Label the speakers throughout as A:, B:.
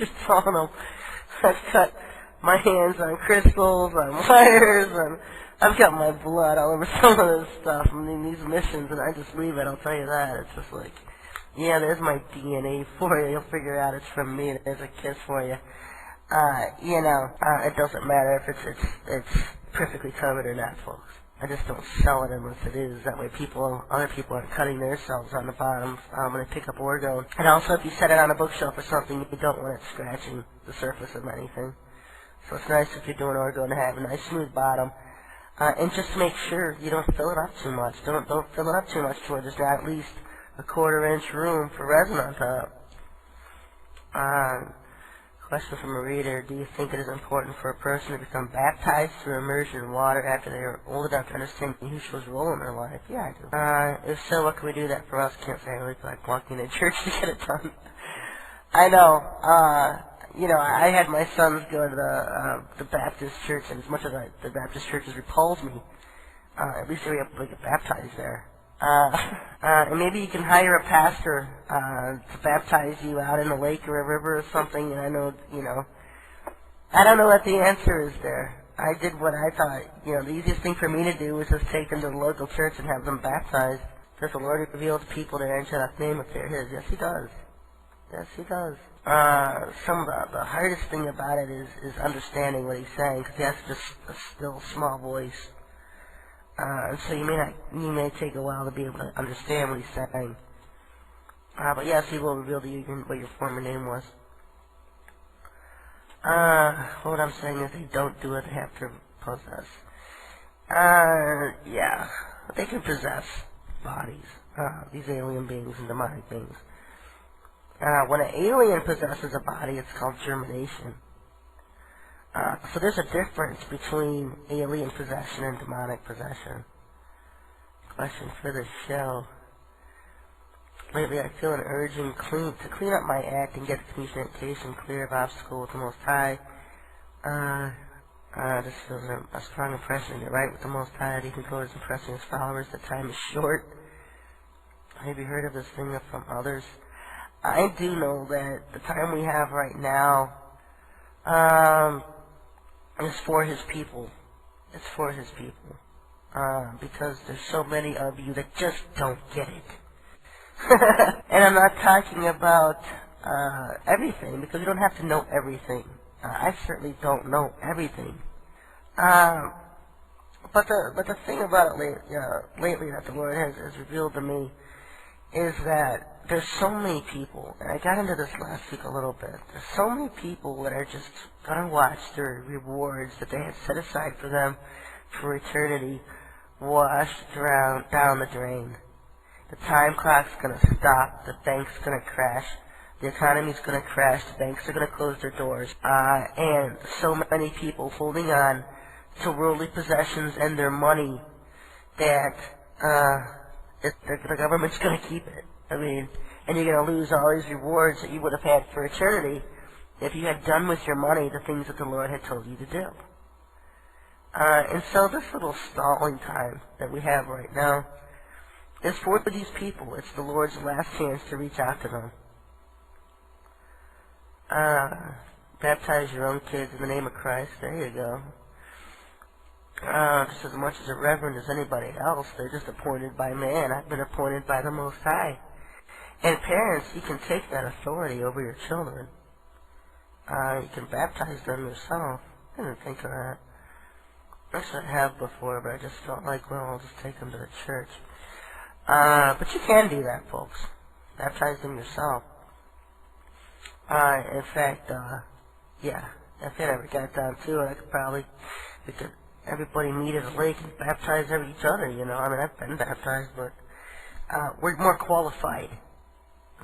A: just telling them I've cut my hands on crystals, on wires, and I've got my blood all over some of this stuff. I mean, these missions, and I just leave it, I'll tell you that. It's just like, yeah, there's my DNA for you. You'll figure out it's from me. There's a kiss for you. It doesn't matter if it's perfectly covered or not, folks. I just don't sell it unless it is. That way other people aren't cutting themselves on the bottom when they pick up orgone. And also, if you set it on a bookshelf or something, you don't want it scratching the surface of anything. So it's nice if you're doing orgone to have a nice smooth bottom. And just make sure you don't fill it up too much. Don't fill it up too much to where there's not at least a 1/4 inch room for resin on top. Question from a reader: do you think it is important for a person to become baptized through immersion in water after they are old enough to understand Yahushua's role in their life? Yeah, I do. If so, what can we do that for us? Can't say I really feel like walking in church to get it done. I know. I had my sons go to the Baptist church, and as much as the Baptist churches repulse me, at least they were able to get baptized there. And maybe you can hire a pastor to baptize you out in a lake or a river or something. And I don't know what the answer is there. I did what I thought, the easiest thing for me to do was just take them to the local church and have them baptized. Does the Lord reveal to people their angelic name if they're His? Yes, He does. Yes, He does. Some of the hardest thing about it is understanding what He's saying, because He has just a still, small voice. And so you may take a while to be able to understand what He's saying. But yes, He will reveal to you what your former name was. What I'm saying is they don't do it, they have to possess. Yeah, they can possess bodies, these alien beings and demonic beings. When an alien possesses a body, it's called germination. So there's a difference between alien possession and demonic possession. Question for the show. Lately I feel an urging to clean up my act and get the communication clear of obstacle with the Most High. This feels a strong impression to get right with the Most High. That even towards impressing His followers, the time is short. Have you heard of this thing from others? I do know that the time we have right now, is for His people. It's for His people. Because there's so many of you that just don't get it. And I'm not talking about everything, because you don't have to know everything. I certainly don't know everything. But the thing about it lately that the Lord has revealed to me is that there's so many people, and I got into this last week a little bit, there's so many people that are just going to watch their rewards that they had set aside for them for eternity washed down the drain. The time clock's going to stop, the bank's going to crash, the economy's going to crash, the banks are going to close their doors, and so many people holding on to worldly possessions and their money that the government's going to keep it. I mean, and you're going to lose all these rewards that you would have had for eternity if you had done with your money the things that the Lord had told you to do. And so this little stalling time that we have right now is for these people. It's the Lord's last chance to reach out to them. Baptize your own kids in the name of Christ. There you go. Just as much as a reverend as anybody else, they're just appointed by man. I've been appointed by the Most High. And parents, you can take that authority over your children. You can baptize them yourself. I didn't think of that. Actually, I have before, but I just felt like, well, I'll just take them to the church. But you can do that, folks. Baptize them yourself. In fact, yeah, if it ever got down to it, everybody meet at a lake and baptize each other, I mean, I've been baptized, but we're more qualified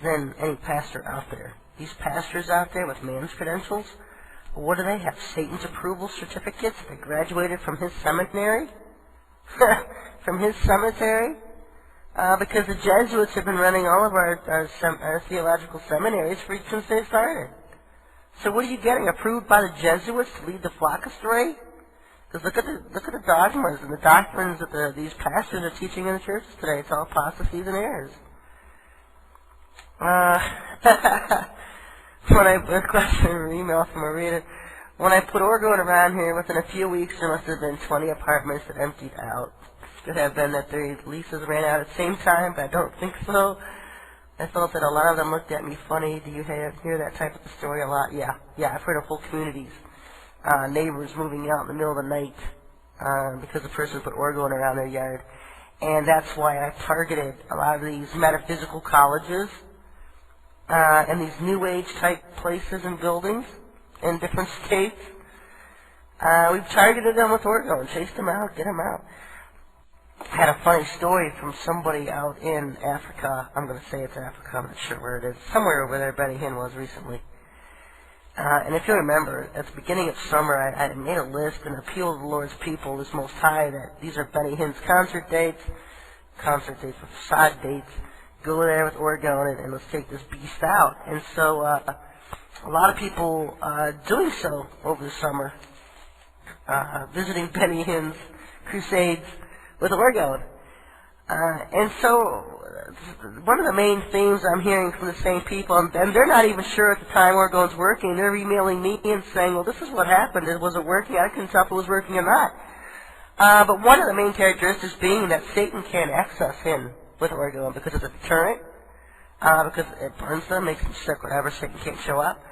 A: than any pastor out there. These pastors out there with man's credentials, what do they have? Satan's approval certificates? They graduated from his seminary? From his cemetery? Because the Jesuits have been running all of our theological seminaries since they started. So what are you getting? Approved by the Jesuits to lead the flock astray? Because look at the dogmas and the doctrines that these pastors are teaching in the churches today. It's all apostasy and errors. when I a question or email from a reader. When I put orgone around here, within a few weeks there must have been 20 apartments that emptied out. Could have been that their leases ran out at the same time, but I don't think so. I felt that a lot of them looked at me funny. Do you hear that type of story a lot? Yeah, I've heard of whole communities, neighbors moving out in the middle of the night because the person put orgone around their yard. And that's why I targeted a lot of these metaphysical colleges and these New Age type places and buildings in different states. We've targeted them with orgone, chased them out, get them out. Had a funny story from somebody out in Africa. I'm going to say it's Africa. I'm not sure where it is. Somewhere over there Benny Hinn was recently. And if you remember, at the beginning of summer, I made a list and appealed to the Lord's people, this Most High, that these are Benny Hinn's concert dates with facade dates. Go there with orgone and let's take this beast out. And so a lot of people doing so over the summer, visiting Benny Hinn's crusades with orgone. And so one of the main themes I'm hearing from the same people, and they're not even sure at the time orgone's working, they're emailing me and saying, well, this is what happened. Was it working? I couldn't tell if it was working or not. But one of the main characteristics being that Satan can't access him with orgone because it's a deterrent, because it burns them, makes them sick, whatever, Satan can't show up.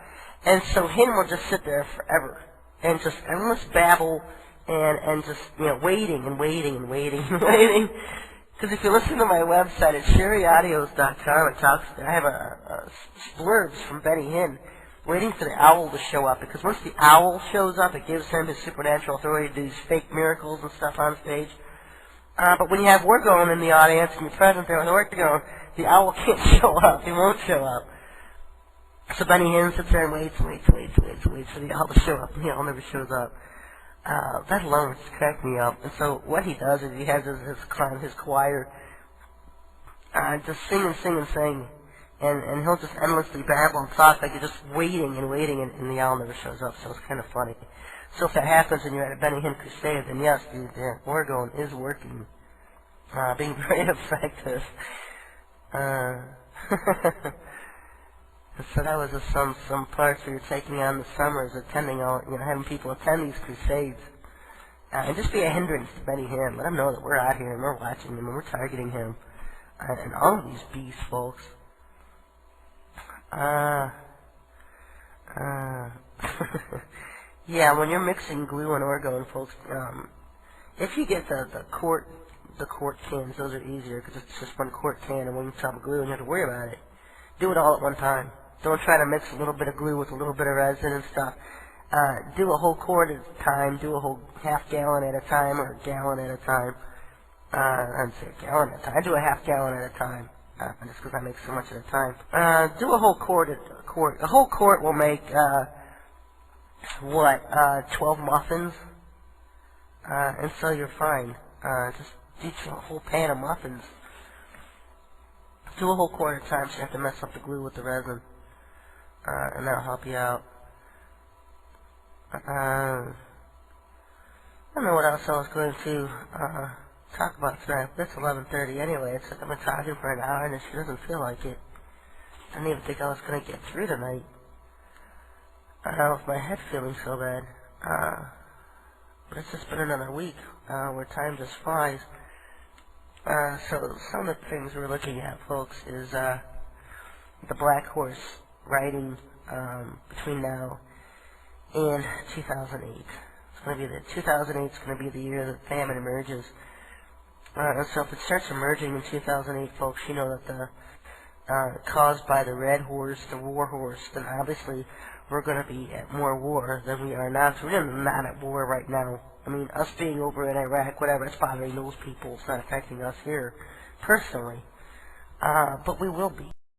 A: And so Hinn will just sit there forever and just endless babble and just, waiting and waiting and waiting and waiting. Because if you listen to my website at SherryAudios.com, I have a blurbs from Benny Hinn waiting for the owl to show up. Because once the owl shows up, it gives him his supernatural authority to do these fake miracles and stuff on stage. But when you have orgone in the audience and you're present there with orgone, the owl can't show up. He won't show up. So Benny Hinn sits there and waits for the owl to show up, and the owl never shows up. That alone just cracked me up. And so what he does is he has his choir just sing and sing, and he'll just endlessly babble and talk like you're just waiting, and the owl never shows up. So it's kind of funny. So if that happens and you're at a Benny Hinn crusade, then yes, the orgone is working, being very effective. So that was just some parts we were taking on this summer, is attending having people attend these crusades, and just be a hindrance to Benny Hinn. Let him know that we're out here and we're watching him and we're targeting him, and all of these beasts, folks. Yeah, when you're mixing glue and orgone, folks, if you get the quart cans, those are easier because it's just one quart can and one tub of glue, and you have to worry about it. Do it all at one time. Don't try to mix a little bit of glue with a little bit of resin and stuff. Do a whole quart at a time. Do a whole half gallon at a time or a gallon at a time. I'd say a gallon at a time. I do a half gallon at a time, just because I make so much at a time. Do a whole quart at a quart. A whole quart will make 12 muffins, and so you're fine. Just eat a whole pan of muffins. Do a whole quart at a time, so you have to mess up the glue with the resin, and that'll help you out. I don't know what else I was going to talk about tonight. It's 11:30 anyway. It's like I've been talking for an hour, and it sure doesn't feel like it. I didn't even think I was going to get through tonight. I don't know if my head's feeling so bad. But it's just been another week where time just flies. So some of the things we're looking at, folks, is the Black Horse riding between now and 2008. It's going to be 2008 is going to be the year that famine emerges. And so if it starts emerging in 2008, folks, you know that the caused by the Red Horse, the War Horse, then obviously we're going to be at more war than we are now. So we're not at war right now. I mean, us being over in Iraq, whatever, it's bothering those people. It's not affecting us here personally. But we will be.